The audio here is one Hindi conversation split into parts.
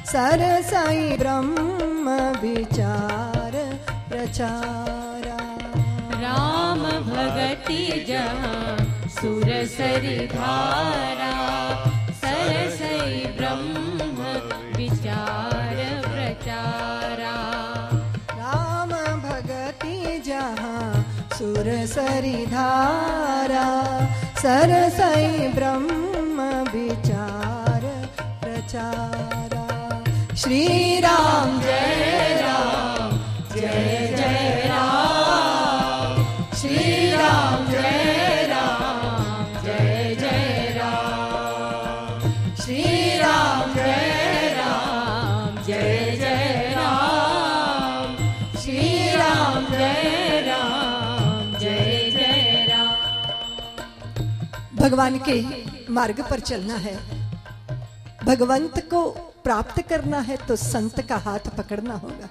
सरसई ब्रह्म विचार प्रचारा। राम भगति जहाँ सुरसरि धारा, सरसई ब्रह्म विचार प्रचारा। राम भगति जहाँ सुरसरि धारा, सरसई ब्रह्म विचार प्रचारा। श्री राम जय राम जय जय राम, श्री राम जय राम जय जय राम, श्री राम जय राम जय जय राम, श्री राम जय राम जय जय राम। भगवान के मार्ग पर चलना है, भगवंत को प्राप्त करना है तो संत का हाथ पकड़ना होगा,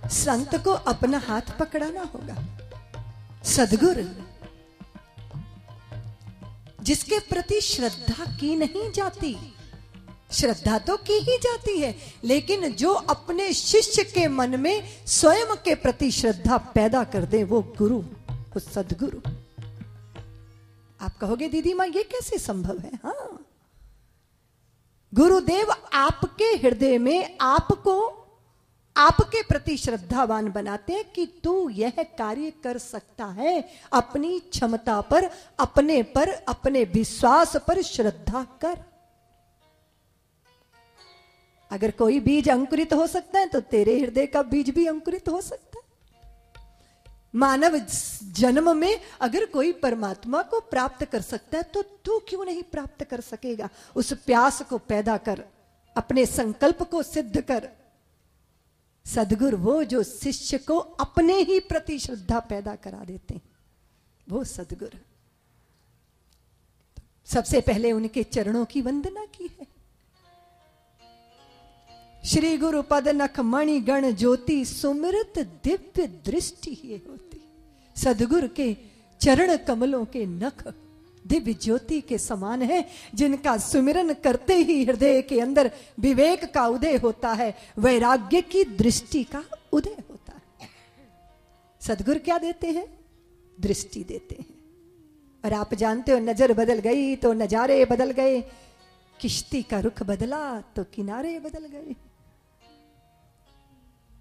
संत को अपना हाथ पकड़ाना होगा। सद्गुरु जिसके प्रति श्रद्धा की नहीं जाती, श्रद्धा तो की ही जाती है, लेकिन जो अपने शिष्य के मन में स्वयं के प्रति श्रद्धा पैदा कर दे वो गुरु, वो सद्गुरु। आप कहोगे दीदी मां ये कैसे संभव है? हाँ, गुरुदेव आपके हृदय में आपको आपके प्रति श्रद्धावान बनाते हैं कि तू यह कार्य कर सकता है। अपनी क्षमता पर, अपने विश्वास पर श्रद्धा कर। अगर कोई बीज अंकुरित हो सकता है तो तेरे हृदय का बीज भी अंकुरित हो सकता है। मानव जन्म में अगर कोई परमात्मा को प्राप्त कर सकता है तो तू क्यों नहीं प्राप्त कर सकेगा? उस प्यास को पैदा कर, अपने संकल्प को सिद्ध कर। सद्गुरु वो जो शिष्य को अपने ही प्रति श्रद्धा पैदा करा देते हैं, वो सद्गुरु। सबसे पहले उनके चरणों की वंदना की है। श्री गुरु पद नख मणि गण ज्योति, सुमिरत दिव्य दृष्टि ये होती। सद्गुरु के चरण कमलों के नख दिव्य ज्योति के समान है, जिनका सुमिरन करते ही हृदय के अंदर विवेक का उदय होता है, वैराग्य की दृष्टि का उदय होता है। सद्गुरु क्या देते हैं? दृष्टि देते हैं। और आप जानते हो, नजर बदल गई तो नजारे बदल गए, किश्ती का रुख बदला तो किनारे बदल गए।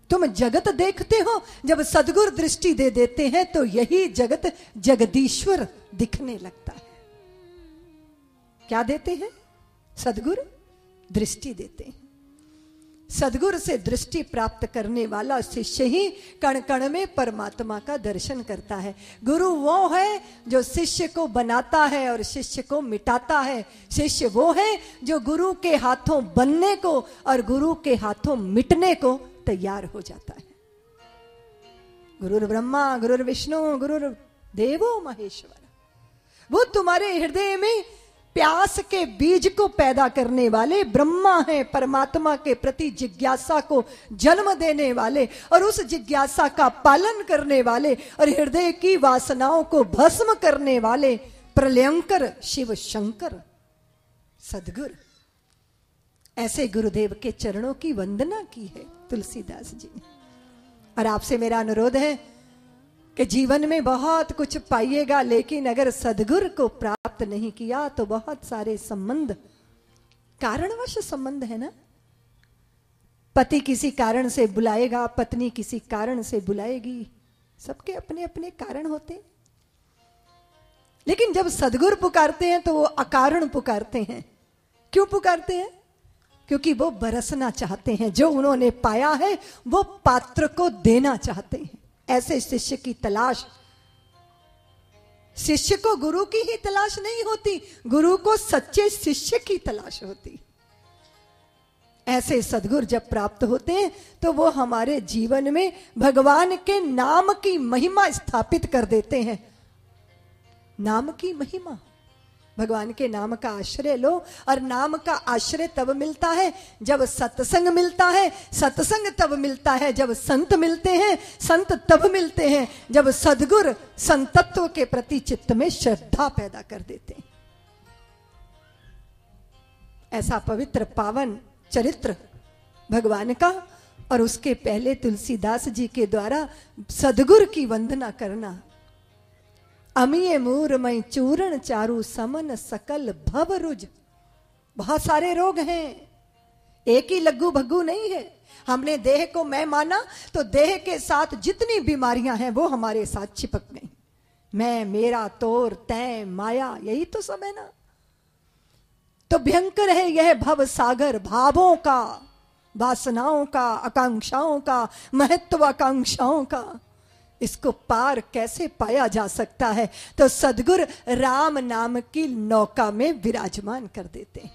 तुम जगत देखते हो, जब सद्गुरु दृष्टि दे देते हैं तो यही जगत जगदीश्वर दिखने लगता है। क्या देते हैं? सद्गुरु दृष्टि देते हैं। सद्गुरु से दृष्टि प्राप्त करने वाला शिष्य ही कण कण में परमात्मा का दर्शन करता है। गुरु वो है जो शिष्य को बनाता है और शिष्य को मिटाता है। शिष्य वो है जो गुरु के हाथों बनने को और गुरु के हाथों मिटने को तैयार हो जाता है। गुरुर् ब्रह्मा गुरुर् विष्णु गुरुर्देवो महेश्वर। वो तुम्हारे हृदय में प्यास के बीज को पैदा करने वाले ब्रह्मा हैं, परमात्मा के प्रति जिज्ञासा को जन्म देने वाले और उस जिज्ञासा का पालन करने वाले और हृदय की वासनाओं को भस्म करने वाले प्रलयंकर शिव शंकर सद्गुरु। ऐसे गुरुदेव के चरणों की वंदना की है तुलसीदास जी ने। और आपसे मेरा अनुरोध है कि जीवन में बहुत कुछ पाइएगा, लेकिन अगर सद्गुरु को प्राप्त नहीं किया तो बहुत सारे संबंध कारणवश संबंध है ना। पति किसी कारण से बुलाएगा, पत्नी किसी कारण से बुलाएगी, सबके अपने अपने कारण होते हैं। लेकिन जब सद्गुरु पुकारते हैं तो वो अकारण पुकारते हैं। क्यों पुकारते हैं? क्योंकि वो बरसना चाहते हैं। जो उन्होंने पाया है वो पात्र को देना चाहते हैं। ऐसे शिष्य की तलाश, शिष्य को गुरु की ही तलाश नहीं होती, गुरु को सच्चे शिष्य की तलाश होती। ऐसे सद्गुरु जब प्राप्त होते हैं तो वो हमारे जीवन में भगवान के नाम की महिमा स्थापित कर देते हैं। नाम की महिमा, भगवान के नाम का आश्रय लो। और नाम का आश्रय तब मिलता है जब सत्संग मिलता है, सत्संग तब मिलता है जब संत मिलते हैं, संत तब मिलते हैं जब सद्गुरु संतत्व के प्रति चित्त में श्रद्धा पैदा कर देते हैं। ऐसा पवित्र पावन चरित्र भगवान का, और उसके पहले तुलसीदास जी के द्वारा सदगुरु की वंदना करना। अमीय मूरमय चूरण चारु समन सकल भवरुज। बहुत सारे रोग हैं, एक ही लग्गू भग्गू नहीं है। हमने देह को मैं माना तो देह के साथ जितनी बीमारियां हैं वो हमारे साथ चिपक गई। मैं, मेरा, तोर, तय, माया, यही तो सब है ना। तो भयंकर है यह भव सागर, भावों का, वासनाओं का, आकांक्षाओं का, महत्वाकांक्षाओं का। इसको पार कैसे पाया जा सकता है? तो सदगुरु राम नाम की नौका में विराजमान कर देते हैं।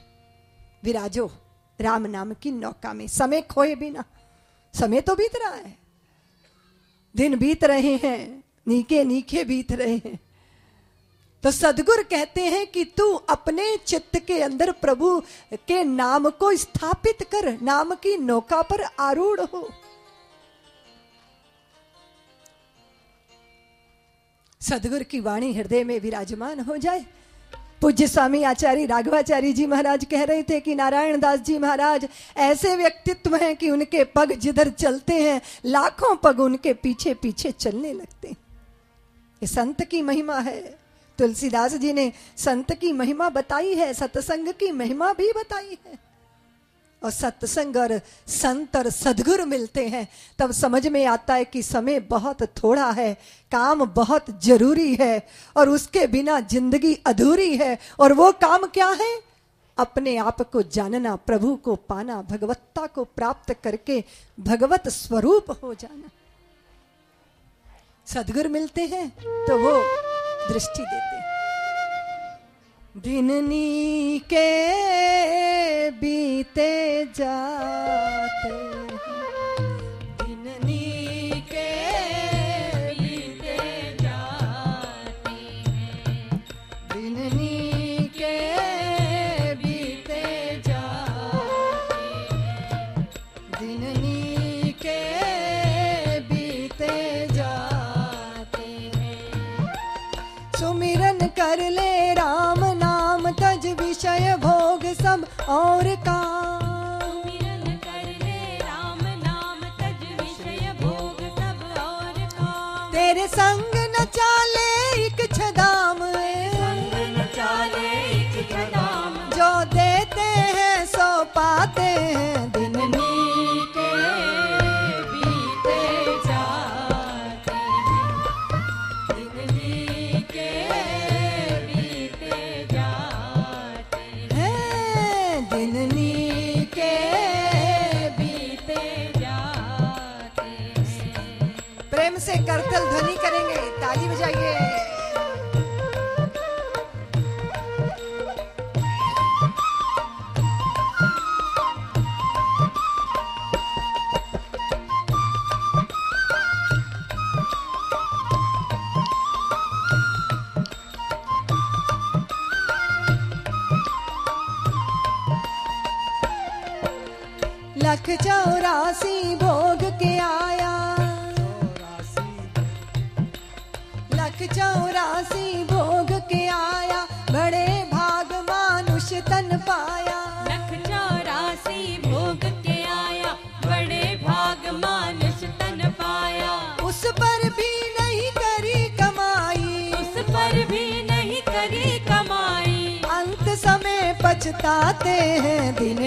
विराजो राम नाम की नौका में, समय खोए बिना। समय तो बीत रहा है, दिन बीत रहे हैं, नीके नीके बीत रहे हैं। तो सदगुरु कहते हैं कि तू अपने चित्त के अंदर प्रभु के नाम को स्थापित कर, नाम की नौका पर आरूढ़ हो। सदगुरु की वाणी हृदय में विराजमान हो जाए। पूज्य स्वामी आचार्य राघवाचार्य जी महाराज कह रहे थे कि नारायण दास जी महाराज ऐसे व्यक्तित्व हैं कि उनके पग जिधर चलते हैं लाखों पग उनके पीछे पीछे चलने लगते हैं। ये संत की महिमा है। तुलसीदास जी ने संत की महिमा बताई है, सत्संग की महिमा भी बताई है। और सत्संग और संत और सदगुरु मिलते हैं तब समझ में आता है कि समय बहुत थोड़ा है, काम बहुत जरूरी है और उसके बिना जिंदगी अधूरी है। और वो काम क्या है? अपने आप को जानना, प्रभु को पाना, भगवत्ता को प्राप्त करके भगवत स्वरूप हो जाना। सदगुरु मिलते हैं तो वो दृष्टि देते हैं। दिन के बीते जाते हैं, दिन के बीते जाते हैं, दिन के बीते जाते हैं, दिन के बीते जाते हैं। सुमिरन कर ले राम नाम तज विषय भोग सब और काम। सुमिरन कर ले राम नाम तज विषय भोग सब और काम। तेरे संग न चाले एक छदाम, संग न चाले एक छदाम। जो देते हैं सो पाते हैं, दिन के बीते जाते हैं, दिन के बीते जाते हैं, दिन के बीते जाते हैं। प्रेम से करतल ध्वनि करेंगे, ताली बजाइए। लख 84 भोग के आया, लख 84 भोग के आया, बड़े भाग मानुष तन पाया। लख 84 भोग के आया, बड़े भाग मानुष तन पाया। उस पर भी नहीं करी कमाई, उस पर भी नहीं करी कमाई। अंत समय पछताते हैं, दिन